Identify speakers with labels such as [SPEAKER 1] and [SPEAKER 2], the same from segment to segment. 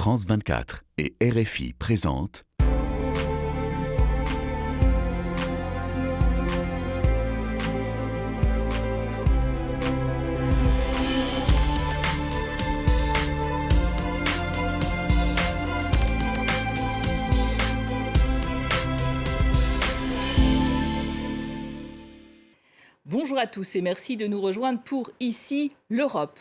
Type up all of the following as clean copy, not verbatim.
[SPEAKER 1] France 24 et RFI présentent
[SPEAKER 2] Bonjour à tous et merci de nous rejoindre pour Ici l'Europe.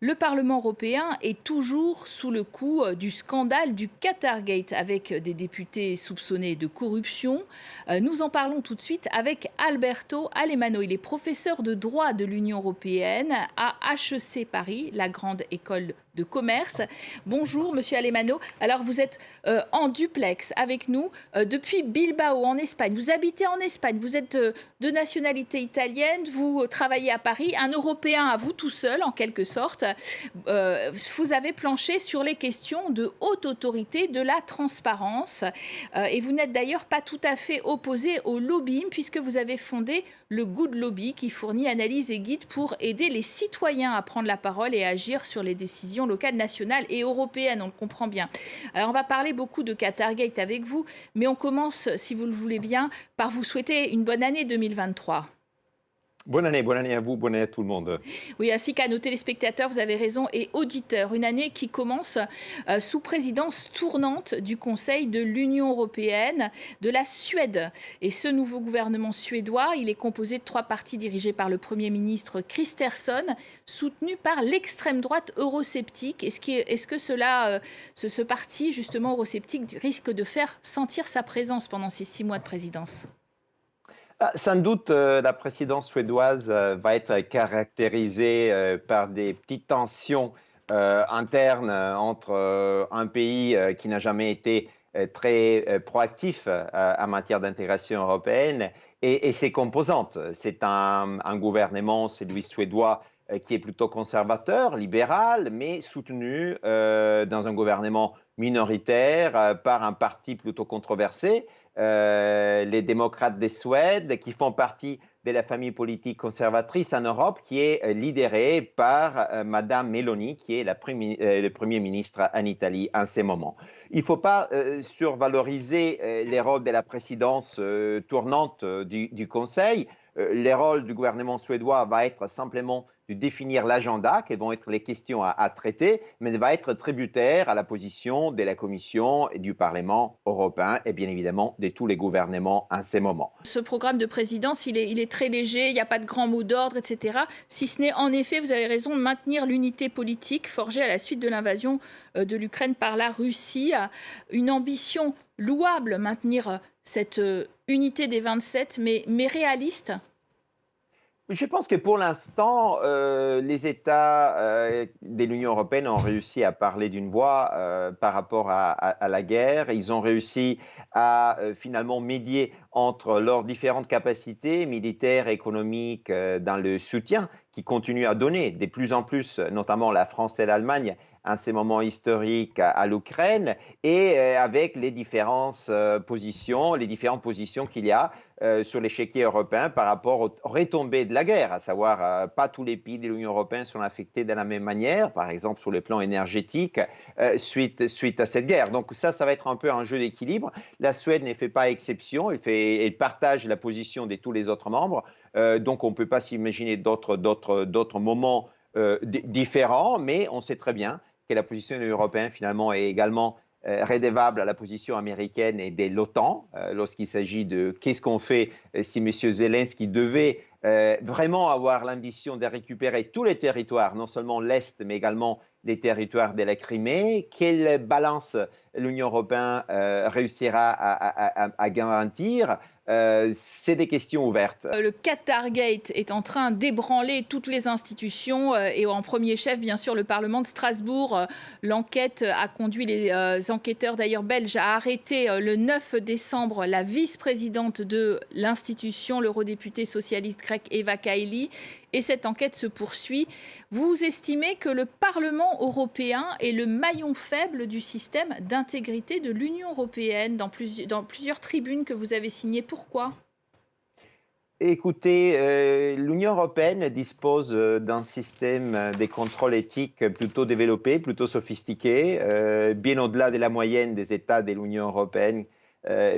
[SPEAKER 2] Le Parlement européen est toujours sous le coup du scandale du Qatargate avec des députés soupçonnés de corruption. Nous en parlons tout de suite avec Alberto Alemanno. Il est professeur de droit de l'Union européenne à HEC Paris, la grande école de commerce. Bonjour Monsieur Alemanno. Alors vous êtes en duplex avec nous depuis Bilbao en Espagne. Vous habitez en Espagne, vous êtes de nationalité italienne, vous travaillez à Paris, un Européen à vous tout seul en quelque sorte. Vous avez planché sur les questions de haute autorité, de la transparence et vous n'êtes d'ailleurs pas tout à fait opposé au lobbying puisque vous avez fondé le Good Lobby qui fournit analyses et guides pour aider les citoyens à prendre la parole et à agir sur les décisions locales, nationales et européennes, on le comprend bien. Alors on va parler beaucoup de Qatargate avec vous, mais on commence, si vous le voulez bien, par vous souhaiter une bonne année 2023.
[SPEAKER 3] Bonne année à vous, bonne année à tout le monde.
[SPEAKER 2] Oui, ainsi qu'à nos téléspectateurs, vous avez raison, et auditeurs. Une année qui commence sous présidence tournante du Conseil de l'Union européenne, de la Suède. Et ce nouveau gouvernement suédois, il est composé de 3 partis dirigés par le Premier ministre Kristersson, soutenu par l'extrême droite eurosceptique. Est-ce que ce parti, justement, eurosceptique, risque de faire sentir sa présence pendant ces 6 mois de présidence ?
[SPEAKER 3] Sans doute, la présidence suédoise va être caractérisée par des petites tensions internes entre un pays qui n'a jamais été très proactif en matière d'intégration européenne et ses composantes. C'est un gouvernement, celui suédois, qui est plutôt conservateur, libéral, mais soutenu dans un gouvernement minoritaire par un parti plutôt controversé, les démocrates de Suède, qui font partie de la famille politique conservatrice en Europe, qui est lidérée par Madame Meloni, qui est le Premier ministre en Italie en ce moment. Il ne faut pas survaloriser les rôles de la présidence tournante du Conseil. Le rôle du gouvernement suédois va être simplement de définir l'agenda, quelles vont être les questions à traiter, mais il va être tributaire à la position de la Commission et du Parlement européen et bien évidemment de tous les gouvernements en ce moment.
[SPEAKER 2] Ce programme de présidence, il est très léger, il n'y a pas de grands mots d'ordre, etc. Si ce n'est en effet, vous avez raison, de maintenir l'unité politique forgée à la suite de l'invasion de l'Ukraine par la Russie. Une ambition louable, maintenir cette unité des 27, mais réaliste.
[SPEAKER 3] Je pense que pour l'instant, les États de l'Union européenne ont réussi à parler d'une voix par rapport à la guerre. Ils ont réussi à finalement médier entre leurs différentes capacités militaires et économiques dans le soutien qui continuent à donner de plus en plus, notamment la France et l'Allemagne, en ces moments historiques à l'Ukraine, et avec les différentes positions qu'il y a sur l'échiquier européen par rapport aux retombées de la guerre, à savoir pas tous les pays de l'Union européenne sont affectés de la même manière, par exemple sur le plan énergétique, suite à cette guerre. Donc ça va être un peu un jeu d'équilibre. La Suède ne fait pas exception, elle partage la position de tous les autres membres, donc on ne peut pas s'imaginer d'autres moments différents, mais on sait très bien que la position de l'Union européenne finalement est également rédévable à la position américaine et de l'OTAN lorsqu'il s'agit de qu'est-ce qu'on fait si M. Zelensky devait vraiment avoir l'ambition de récupérer tous les territoires, non seulement l'Est, mais également les territoires de la Crimée. Quelle balance l'Union européenne réussira à garantir? C'est des questions ouvertes.
[SPEAKER 2] Le Qatargate est en train d'ébranler toutes les institutions et en premier chef, bien sûr, le Parlement de Strasbourg. L'enquête a conduit les enquêteurs, d'ailleurs belges, à arrêter le 9 décembre la vice-présidente de l'institution, l'eurodéputée socialiste grecque Eva Kaili. Et cette enquête se poursuit. Vous estimez que le Parlement européen est le maillon faible du système d'intégrité de l'Union européenne dans plusieurs tribunes que vous avez signées. Pourquoi ?
[SPEAKER 3] Écoutez, l'Union européenne dispose d'un système des contrôles éthiques plutôt développé, plutôt sophistiqué, bien au-delà de la moyenne des États de l'Union européenne.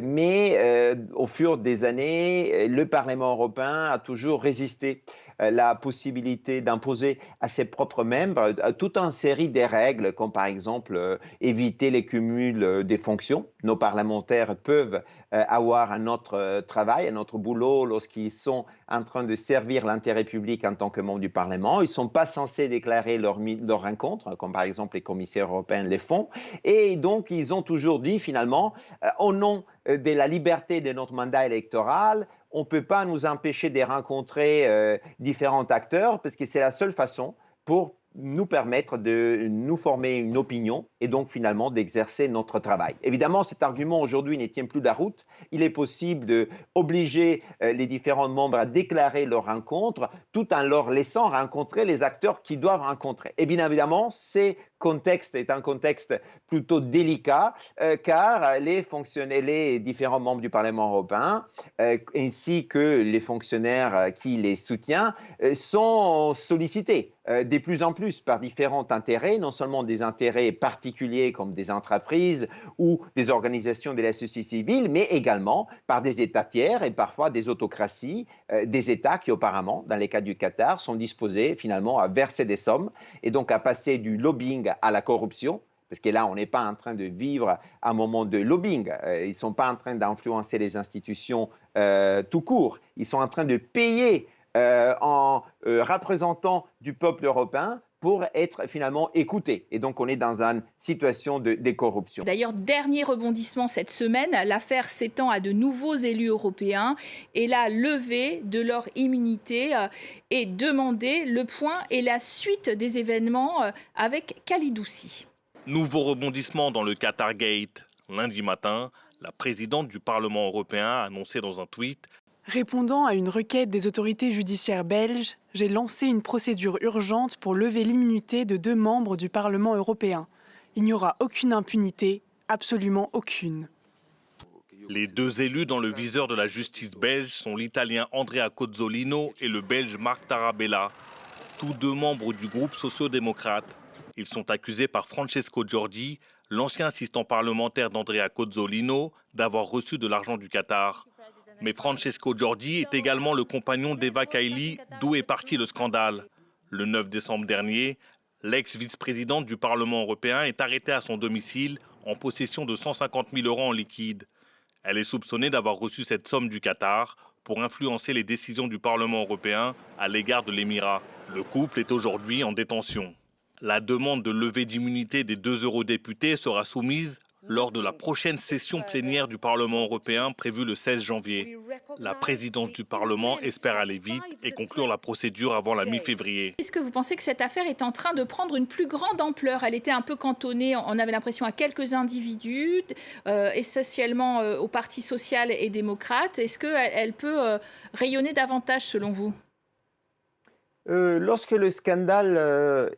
[SPEAKER 3] Mais au fur des années, le Parlement européen a toujours résisté à la possibilité d'imposer à ses propres membres toute une série de règles, comme par exemple éviter les cumuls des fonctions. Nos parlementaires peuvent avoir un autre travail, un autre boulot lorsqu'ils sont en train de servir l'intérêt public en tant que membres du Parlement. Ils ne sont pas censés déclarer leur rencontre, comme par exemple les commissaires européens le font. Et donc, ils ont toujours dit finalement, au nom de la liberté de notre mandat électoral, on ne peut pas nous empêcher de rencontrer différents acteurs parce que c'est la seule façon pour nous permettre de nous former une opinion et donc finalement d'exercer notre travail. Évidemment, cet argument aujourd'hui ne tient plus la route. Il est possible d'obliger les différents membres à déclarer leur rencontre tout en leur laissant rencontrer les acteurs qu'ils doivent rencontrer. Et bien évidemment, c'est contexte est un contexte plutôt délicat car les différents membres du Parlement européen ainsi que les fonctionnaires qui les soutiennent sont sollicités de plus en plus par différents intérêts, non seulement des intérêts particuliers comme des entreprises ou des organisations de la société civile, mais également par des États tiers et parfois des autocraties, des États qui auparavant, dans les cas du Qatar, sont disposés finalement à verser des sommes et donc à passer du lobbying à la corruption, parce que là, on n'est pas en train de vivre un moment de lobbying. Ils ne sont pas en train d'influencer les institutions tout court. Ils sont en train de payer en représentants du peuple européen pour être finalement écoutés. Et donc, on est dans une situation de corruption.
[SPEAKER 2] D'ailleurs, dernier rebondissement cette semaine, l'affaire s'étend à de nouveaux élus européens et la levée de leur immunité est demandée. Le point et la suite des événements avec Khalid.
[SPEAKER 4] Nouveau rebondissement dans le Qatargate. Lundi matin, la présidente du Parlement européen a annoncé dans un tweet:
[SPEAKER 5] répondant à une requête des autorités judiciaires belges, j'ai lancé une procédure urgente pour lever l'immunité de 2 membres du Parlement européen. Il n'y aura aucune impunité, absolument aucune.
[SPEAKER 4] Les 2 élus dans le viseur de la justice belge sont l'Italien Andrea Cozzolino et le Belge Marc Tarabella, tous 2 membres du groupe socio-démocrate. Ils sont accusés par Francesco Giorgi, l'ancien assistant parlementaire d'Andrea Cozzolino, d'avoir reçu de l'argent du Qatar. Mais Francesco Giorgi est également le compagnon d'Eva Kaili, d'où est parti le scandale. Le 9 décembre dernier, l'ex-vice-présidente du Parlement européen est arrêtée à son domicile en possession de 150 000 € en liquide. Elle est soupçonnée d'avoir reçu cette somme du Qatar pour influencer les décisions du Parlement européen à l'égard de l'Émirat. Le couple est aujourd'hui en détention. La demande de levée d'immunité des 2 eurodéputés sera soumise lors de la prochaine session plénière du Parlement européen prévue le 16 janvier. La présidente du Parlement espère aller vite et conclure la procédure avant la mi-février.
[SPEAKER 2] Est-ce que vous pensez que cette affaire est en train de prendre une plus grande ampleur? Elle était un peu cantonnée, on avait l'impression, à quelques individus, essentiellement au Parti social et démocrate. Est-ce qu'elle peut rayonner davantage selon vous?
[SPEAKER 3] Lorsque le scandale a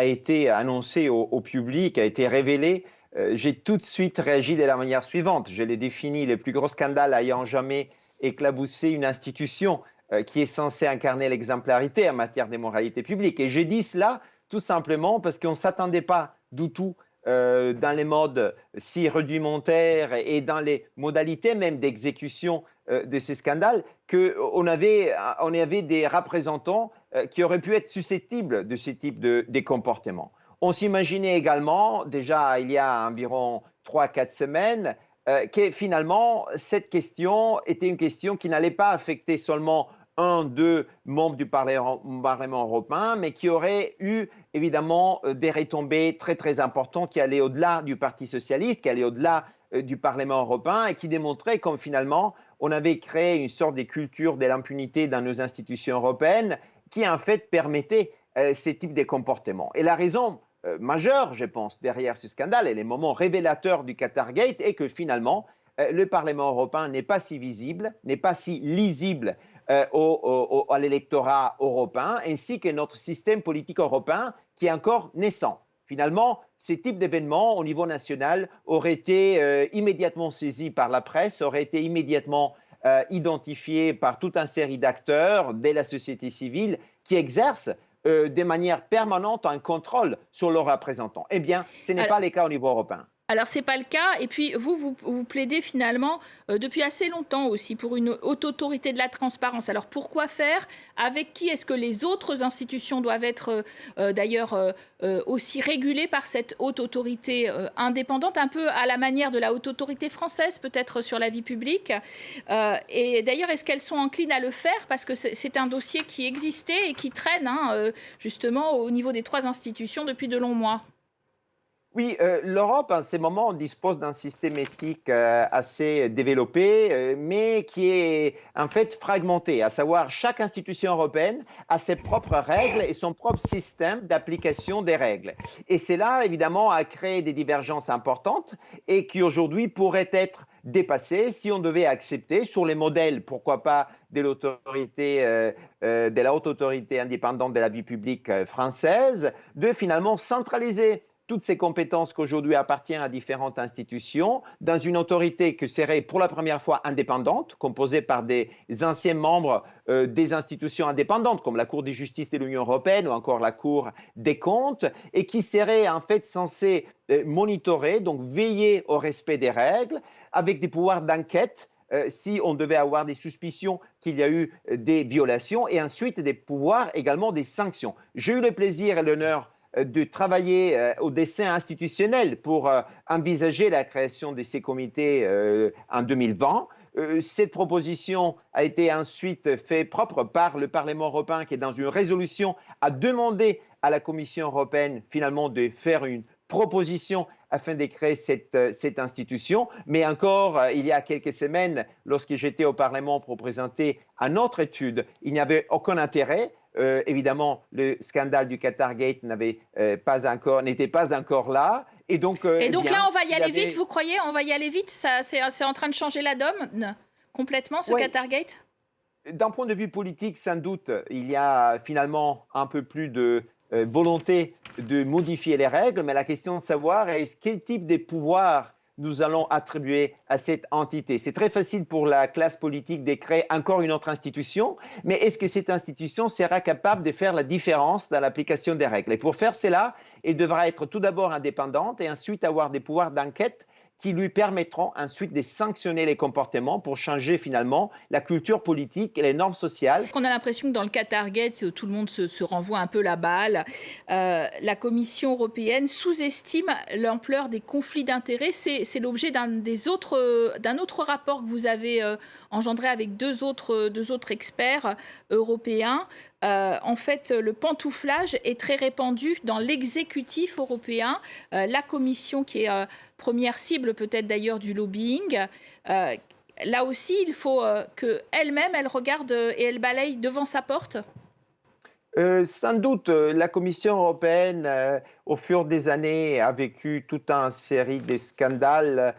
[SPEAKER 3] été annoncé au public, a été révélé, j'ai tout de suite réagi de la manière suivante. Je l'ai défini le plus gros scandale ayant jamais éclaboussé une institution qui est censée incarner l'exemplarité en matière de moralité publique. Et j'ai dit cela tout simplement parce qu'on ne s'attendait pas du tout dans les modes si rudimentaires et dans les modalités même d'exécution de ces scandales, qu'on avait des représentants qui auraient pu être susceptibles de ce type de comportement. On s'imaginait également, déjà il y a environ 3-4 semaines, que finalement cette question était une question qui n'allait pas affecter seulement 1-2 membres du Parlement européen, mais qui aurait eu évidemment des retombées très très importantes qui allaient au-delà du Parti socialiste, qui allaient au-delà du Parlement européen et qui démontraient comme finalement on avait créé une sorte de culture de l'impunité dans nos institutions européennes qui en fait permettait ces types de comportements. Et la raison majeure, je pense, derrière ce scandale et les moments révélateurs du Qatargate est que finalement le Parlement européen n'est pas si visible, n'est pas si lisible à l'électorat européen, ainsi que notre système politique européen qui est encore naissant. Finalement, ces types d'événements au niveau national auraient été immédiatement saisis par la presse, auraient été immédiatement identifiés par toute une série d'acteurs de la société civile qui exercent de manière permanente un contrôle sur leurs représentants. Eh bien, ce n'est pas le cas au niveau européen.
[SPEAKER 2] Alors, ce n'est pas le cas. Et puis, vous plaidez finalement depuis assez longtemps aussi pour une haute autorité de la transparence. Alors, pourquoi faire? Avec qui est-ce que les autres institutions doivent être d'ailleurs aussi régulées par cette haute autorité indépendante, un peu à la manière de la haute autorité française, peut-être sur la vie publique? Et d'ailleurs, est-ce qu'elles sont enclines à le faire? Parce que c'est un dossier qui existait et qui traîne justement au niveau des 3 institutions depuis de longs mois.
[SPEAKER 3] Oui, l'Europe, en ce moment, dispose d'un système éthique assez développé, mais qui est en fait fragmenté, à savoir chaque institution européenne a ses propres règles et son propre système d'application des règles. Et cela, évidemment, a créé des divergences importantes et qui aujourd'hui pourraient être dépassées si on devait accepter sur les modèles, pourquoi pas, de l'autorité, de la haute autorité indépendante de la vie publique française, de finalement centraliser toutes ces compétences qu'aujourd'hui appartiennent à différentes institutions dans une autorité qui serait pour la première fois indépendante, composée par des anciens membres des institutions indépendantes comme la Cour de justice de l'Union européenne ou encore la Cour des comptes et qui serait en fait censée monitorer, donc veiller au respect des règles avec des pouvoirs d'enquête si on devait avoir des suspicions qu'il y a eu des violations et ensuite des pouvoirs également des sanctions. J'ai eu le plaisir et l'honneur de travailler au dessin institutionnel pour envisager la création de ces comités en 2020. Cette proposition a été ensuite faite propre par le Parlement européen qui, dans une résolution, a demandé à la Commission européenne finalement de faire une proposition afin de créer cette institution. Mais encore, il y a quelques semaines, lorsque j'étais au Parlement pour présenter une autre étude, il n'y avait aucun intérêt. Évidemment, le scandale du Qatargate n'était pas encore là. Et donc,
[SPEAKER 2] là, on va y aller vite, vous croyez? On va y aller vite? C'est en train de changer la donne complètement, ce Qatargate?
[SPEAKER 3] D'un point de vue politique, sans doute, il y a finalement un peu plus de volonté de modifier les règles, mais la question de savoir est quel type de pouvoir nous allons attribuer à cette entité. C'est très facile pour la classe politique de créer encore une autre institution, mais est-ce que cette institution sera capable de faire la différence dans l'application des règles? Et pour faire cela, elle devra être tout d'abord indépendante et ensuite avoir des pouvoirs d'enquête qui lui permettront ensuite de sanctionner les comportements pour changer finalement la culture politique et les normes sociales.
[SPEAKER 2] On a l'impression que dans le Qatargate, tout le monde se renvoie un peu la balle. La Commission européenne sous-estime l'ampleur des conflits d'intérêts. C'est l'objet d'un autre rapport que vous avez engendré avec deux autres experts européens. En fait, le pantouflage est très répandu dans l'exécutif européen. La Commission, qui est première cible peut-être d'ailleurs du lobbying, là aussi, il faut qu'elle-même, elle regarde et elle balaye devant sa porte.
[SPEAKER 3] Sans doute, la Commission européenne, au fur des années, a vécu toute une série de scandales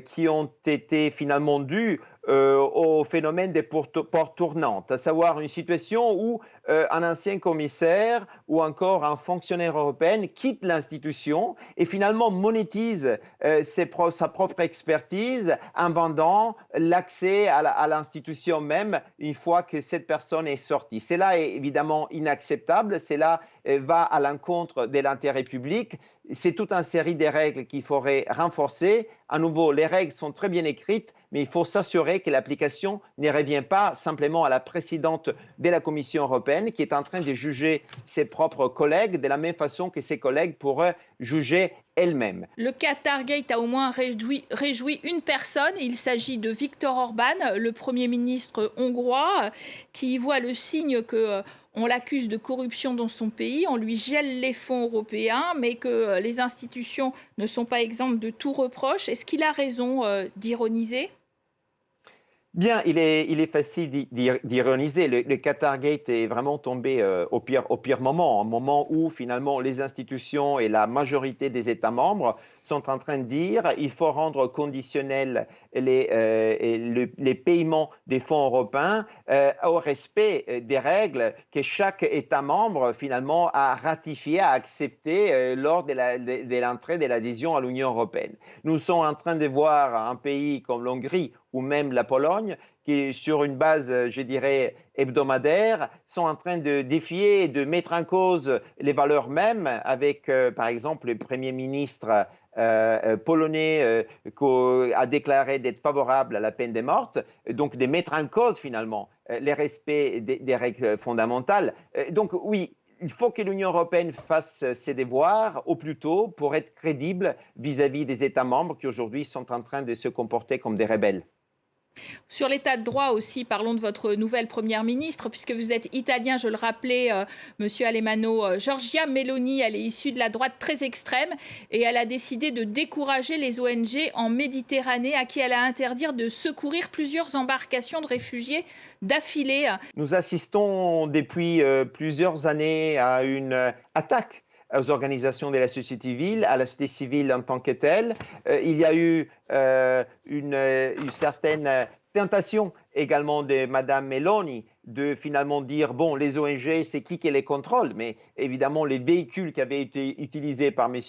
[SPEAKER 3] qui ont été finalement dus au phénomène des portes tournantes, à savoir une situation où un ancien commissaire ou encore un fonctionnaire européen quitte l'institution et finalement monétise sa propre expertise en vendant l'accès à l'institution même une fois que cette personne est sortie. Cela est évidemment inacceptable, cela va à l'encontre de l'intérêt public. C'est toute une série de règles qu'il faudrait renforcer. À nouveau, les règles sont très bien écrites, mais il faut s'assurer que l'application ne revient pas simplement à la présidente de la Commission européenne qui est en train de juger ses propres collègues de la même façon que ses collègues pourraient juger elle-même.
[SPEAKER 2] Le Qatargate a au moins réjoui une personne. Il s'agit de Viktor Orban, le Premier ministre hongrois, qui voit le signe qu'on l'accuse de corruption dans son pays, on lui gèle les fonds européens, mais que les institutions ne sont pas exemptes de tout reproche. Est-ce qu'il a raison d'ironiser ?
[SPEAKER 3] Bien, il est facile d'ironiser. Le Qatargate est vraiment tombé au pire moment, un moment où finalement les institutions et la majorité des États membres sont en train de dire il faut rendre conditionnels les paiements des fonds européens au respect des règles que chaque État membre finalement a ratifié, a accepté lors de l'entrée de l'adhésion à l'Union européenne. Nous sommes en train de voir un pays comme l'Hongrie ou même la Pologne, qui, sur une base, je dirais, hebdomadaire, sont en train de défier et de mettre en cause les valeurs mêmes avec, par exemple, le Premier ministre polonais qui a déclaré d'être favorable à la peine de mort, donc de mettre en cause finalement les respects des règles fondamentales. Donc oui, il faut que l'Union européenne fasse ses devoirs au plus tôt pour être crédible vis-à-vis des États membres qui aujourd'hui sont en train de se comporter comme des rebelles.
[SPEAKER 2] Sur l'état de droit aussi, parlons de votre nouvelle première ministre, puisque vous êtes italien, je le rappelais, monsieur Alemanno. Giorgia Meloni, elle est issue de la droite très extrême et elle a décidé de décourager les ONG en Méditerranée, à qui elle a interdit de secourir plusieurs embarcations de réfugiés d'affilée.
[SPEAKER 3] Nous assistons depuis plusieurs années à une attaque aux organisations de la société civile, à la société civile en tant que telle. Il y a eu une certaine tentation également de Mme Meloni de finalement dire, bon, les ONG, c'est qui les contrôle? Mais évidemment, les véhicules qui avaient été utilisés par M.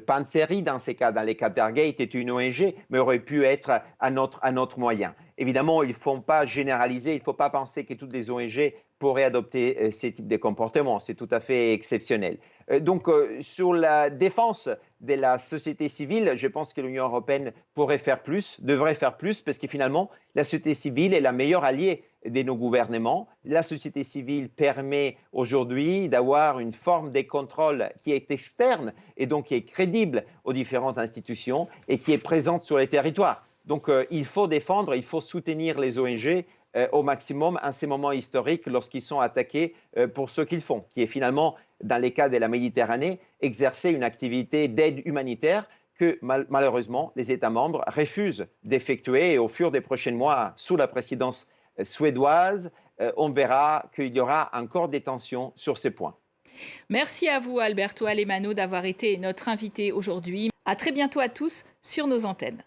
[SPEAKER 3] Panzeri dans ces cas, dans les Qatargate, étaient une ONG, mais auraient pu être un autre moyen. Évidemment, il ne faut pas généraliser, il ne faut pas penser que toutes les ONG pourraient adopter ces types de comportements. C'est tout à fait exceptionnel. Donc, sur la défense de la société civile, je pense que l'Union européenne pourrait faire plus, devrait faire plus, parce que finalement, la société civile est la meilleure alliée de nos gouvernements. La société civile permet aujourd'hui d'avoir une forme de contrôle qui est externe et donc qui est crédible aux différentes institutions et qui est présente sur les territoires. Donc, il faut défendre, il faut soutenir les ONG au maximum en ces moments historiques lorsqu'ils sont attaqués pour ce qu'ils font, qui est finalement, dans les cas de la Méditerranée, exercer une activité d'aide humanitaire que malheureusement les États membres refusent d'effectuer. Et au fur des prochains mois, sous la présidence suédoise, on verra qu'il y aura encore des tensions sur ces points.
[SPEAKER 2] Merci à vous, Alberto Alemanno, d'avoir été notre invité aujourd'hui. À très bientôt à tous sur nos antennes.